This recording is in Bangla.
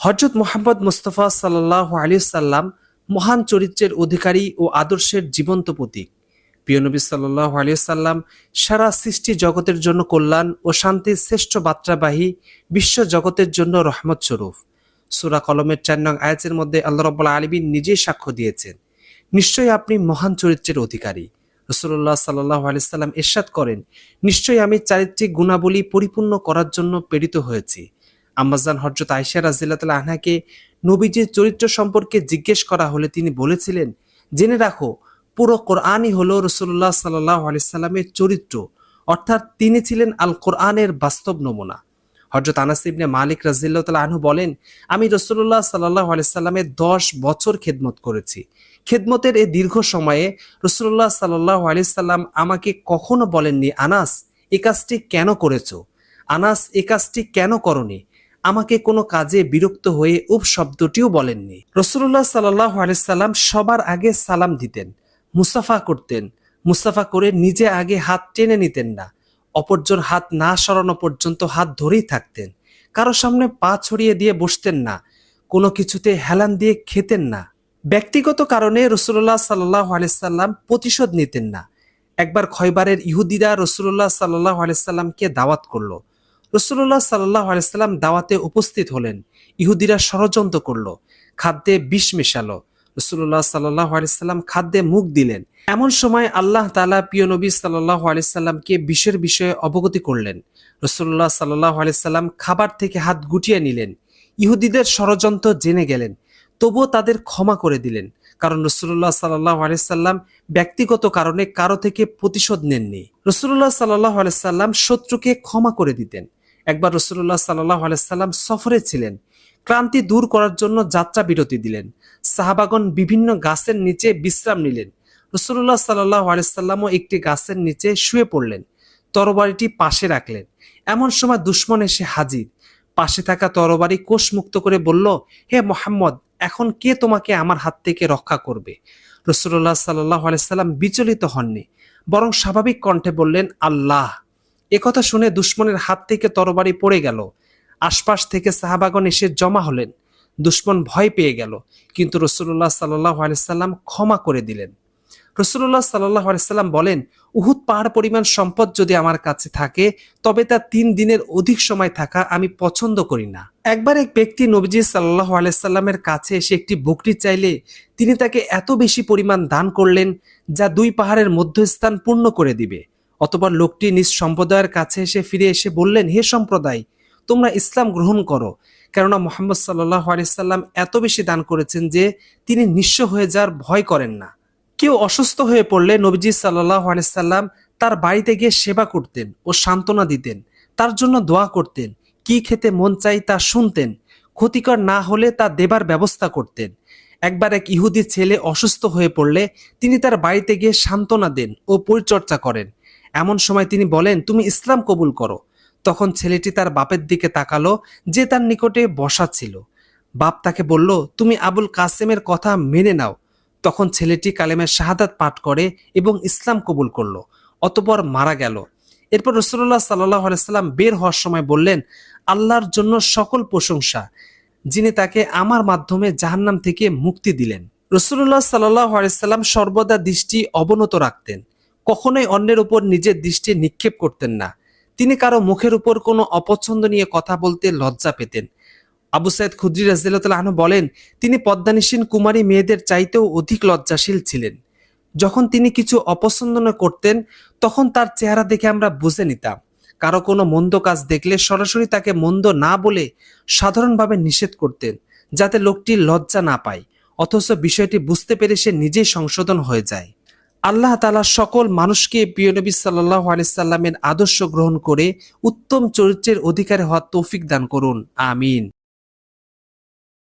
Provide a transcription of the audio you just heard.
হযরত মুহাম্মদ মুস্তাফা সাল্লাল্লাহু আলাইহি সাল্লাম মহান চরিত্রের অধিকারী ও আদর্শের জীবন্ত প্রতীক। প্রিয় নবী সাল্লাল্লাহু আলাইহি সাল্লাম সারা সৃষ্টি জগতের জন্য কল্যাণ ও শান্তির শ্রেষ্ঠ বার্তাবাহী, বিশ্ব জগতের জন্য রহমত স্বরূপ। সূরা কলমের ৪ নং আয়াতের মধ্যে আল্লাহ রাব্বুল আলামিন নিজেই সাক্ষ্য দিয়েছেন, নিশ্চয়ই আপনি মহান চরিত্রের অধিকারী। রাসূলুল্লাহ সাল্লাল্লাহু আলাইহি সাল্লাম ইরশাদ করেন, নিশ্চয়ই আমি চারিত্রিক গুণাবলী পরিপূর্ণ করার জন্য প্রেরিত হয়েছি। আম্মাজান হযরত আয়েশা রাদিয়াল্লাহু তাআলা আনহাকে নবীজির চরিত্র সম্পর্কে জিজ্ঞেস করা হলে তিনি বলেছিলেন, জেনে রাখো, পুরো কোরআনই হলো রাসূলুল্লাহ সাল্লাল্লাহু আলাইহি সাল্লামের চরিত্র, অর্থাৎ তিনি ছিলেন আল কোরআনের বাস্তব নমুনা। হযরত আনাস ইবনে মালিক রাদিয়াল্লাহু তাআলা আনহু বলেন, আমি রাসূলুল্লাহ সাল্লাল্লাহু আলাইহি সাল্লামের ১০ বছর খেদমত করেছি। খেদমতের এই দীর্ঘ সময়ে রাসূলুল্লাহ সাল্লাল্লাহু আলাইহি সাল্লাম আমাকে কখনো বলেননি, আনাস এই কাজটি কেন করেছো, আনাস এই কাজটি কেন করনি। আমাকে কোনো কাজে বিরক্ত হয়ে উপ শব্দটিও বলেননি। রাসূলুল্লাহ সাল্লাল্লাহু আলাইহি সাল্লাম সবার আগে সালাম দিতেন, মুসাফা করতেন। মুসাফা করে নিজে আগে হাত টেনে নিতেন না, অপরজন হাত না সরানো পর্যন্ত হাত ধরেই থাকতেন। কারো সামনে পা ছড়িয়ে দিয়ে বসতেন না, কোনো কিছুতে হেলান দিয়ে খেতেন না। ব্যক্তিগত কারণে রাসূলুল্লাহ সাল্লাল্লাহু আলাইহি সাল্লাম প্রতিশোধ নিতেন না। একবার খয়বারের ইহুদিরা রাসূলুল্লাহ সাল্লাল্লাহু আলাইহি সাল্লামকে দাওয়াত করলো। রাসূলুল্লাহ সাল্লাল্লাহু আলাইহি সাল্লাম দাওয়াতে উপস্থিত হলেন। ইহুদিরা ষড়যন্ত্র করলো, খাদ্যে বিষ মেশালো। রাসূলুল্লাহ সাল্লাল্লাহু আলাইহি সাল্লাম খাদ্যে মুখ দিলেন। এমন সময় আল্লাহ তাআলা প্রিয় নবী সাল্লাল্লাহু আলাইহি সাল্লামকে বিষের বিষয়ে অবগতি করলেন। রাসূলুল্লাহ সাল্লাল্লাহু আলাইহি সাল্লাম খাবার থেকে হাত গুটিয়ে নিলেন। ইহুদিদের ষড়যন্ত্র জেনে গেলেন, তবুও তাদের ক্ষমা করে দিলেন, কারণ রাসূলুল্লাহ সাল্লাল্লাহু আলাইহি সাল্লাম ব্যক্তিগত কারণে কারো থেকে প্রতিশোধ নেননি। রাসূলুল্লাহ সাল্লাল্লাহু আলাইহি সাল্লাম শত্রুকে ক্ষমা করে দিতেন। একবার রাসূলুল্লাহ সাল্লাল্লাহু আলাইহি সাল্লাম সফরে ছিলেন, ক্লান্তি দূর করার জন্য যাত্রা বিরতি দিলেন। সাহাবাগণ বিভিন্ন গাছের নিচে বিশ্রাম নিলেন। রাসূলুল্লাহ সাল্লাল্লাহু আলাইহি সাল্লামও একটি গাছের নিচে শুয়ে পড়লেন, তরবারিটি পাশে রাখলেন। এমন সময় দুশমন এসে হাজির। পাশে থাকা তরবারি কোষমুক্ত করে বলল, হে মুহাম্মদ, এখন কে তোমাকে আমার হাত থেকে রক্ষা করবে? রাসূলুল্লাহ সাল্লাল্লাহু আলাইহি সাল্লাম বিচলিত হননি, বরং স্বাভাবিক কণ্ঠে বললেন, আল্লাহ। একথা শুনে দুশমনের হাত থেকে তরবারি পড়ে গেল। আশপাশ থেকে সাহাবাগণ এসে জমা হলেন। দুশমন ভয় পেয়ে গেল, কিন্তু রাসূলুল্লাহ সাল্লাল্লাহু আলাইহি সাল্লাম ক্ষমা করে দিলেন। রাসূলুল্লাহ সাল্লাল্লাহু আলাইহি সাল্লাম বলেন, উহুদ পাহাড় পরিমাণ সম্পদ যদি আমার কাছে থাকে, তবে তা ৩ দিনের অধিক সময় থাকা আমি পছন্দ করি না। একবার এক ব্যক্তি নবীজি সাল্লাল্লাহু আলাইহি সাল্লামের কাছে এসে একটি বকরি চাইলে তিনি তাকে এত বেশি পরিমাণ দান করলেন, যা ২ পাহাড়ের মধ্যস্থান পূর্ণ করে দিবে। অতঃপর লোকটি নিজ সম্প্রদায়ের কাছে ফিরে এসে বললেন, হে সম্প্রদায়, তোমরা ইসলাম গ্রহণ করো, কেননা মুহাম্মদ সাল্লাল্লাহু আলাইহি সাল্লাম এত বেশি দান করেছেন যে তিনি নিঃস্ব হয়ে যাওয়ার ভয় করেন না। কেউ অসুস্থ হয়ে পড়লে নবীজি সাল্লাল্লাহু আলাইহি সাল্লাম তার বাড়িতে গিয়ে সেবা করতেন ও সান্ত্বনা দিতেন, তার জন্য দোয়া করতেন, কি খেতে মন চাই তা শুনতেন, ক্ষতিকর না হলে তা দেবার ব্যবস্থা করতেন। একবার এক ইহুদি ছেলে অসুস্থ হয়ে পড়লে তিনি তার বাড়িতে গিয়ে সান্ত্বনা দেন ও পরিচর্যা করেন। এমন সময় তিনি বলেন, তুমি ইসলাম কবুল করো। তখন ছেলেটি তার বাপের দিকে তাকালো, যে তার নিকটে বসা ছিল। বাপ তাকে বলল, তুমি আবুল কাসেমের কথা মেনে নাও। তখন ছেলেটি কালেমায়ে শাহাদাত পাঠ করে এবং ইসলাম কবুল করলো, অতঃপর মারা গেল। এরপর রাসূলুল্লাহ সাল্লাল্লাহু আলাইহি সাল্লাম বের হওয়ার সময় বললেন, আল্লাহর জন্য সকল প্রশংসা, যিনি তাকে আমার মাধ্যমে জাহান্নাম থেকে মুক্তি দিলেন। রাসূলুল্লাহ সাল্লাল্লাহু আলাইহি সাল্লাম সর্বদা দৃষ্টি অবনত রাখতেন, কখনোই অন্যের উপর নিজের দৃষ্টি নিক্ষেপ করতেন না। তিনি কারো মুখের উপর কোনো অপছন্দ নিয়ে কথা বলতে লজ্জা পেতেন। আবু সাঈদ খুদরি রাদিয়াল্লাহু তাআলা আনহু বলেন, তিনি পদ্মানিসীন কুমারী মেয়েদের চাইতেও অধিক লজ্জাশীল ছিলেন। যখন তিনি কিছু অপছন্দ করতেন, তখন তার চেহারা দেখে আমরা বুঝে নিতাম। কারো কোনো মন্দ কাজ দেখলে সরাসরি তাকে মন্দ না বলে সাধারণভাবে নিষেধ করতেন, যাতে লোকটি লজ্জা না পায়, অথচ বিষয়টি বুঝতে পেরে সে নিজেই সংশোধন হয়ে যায়। আল্লাহ তাআলা সকল মানুষকে প্রিয় নবী সাল্লাল্লাহু আলাইহি সাল্লামের আদর্শ গ্রহণ করে উত্তম চরিত্রের অধিকারী হওয়ার তৌফিক দান করুন। আমিন।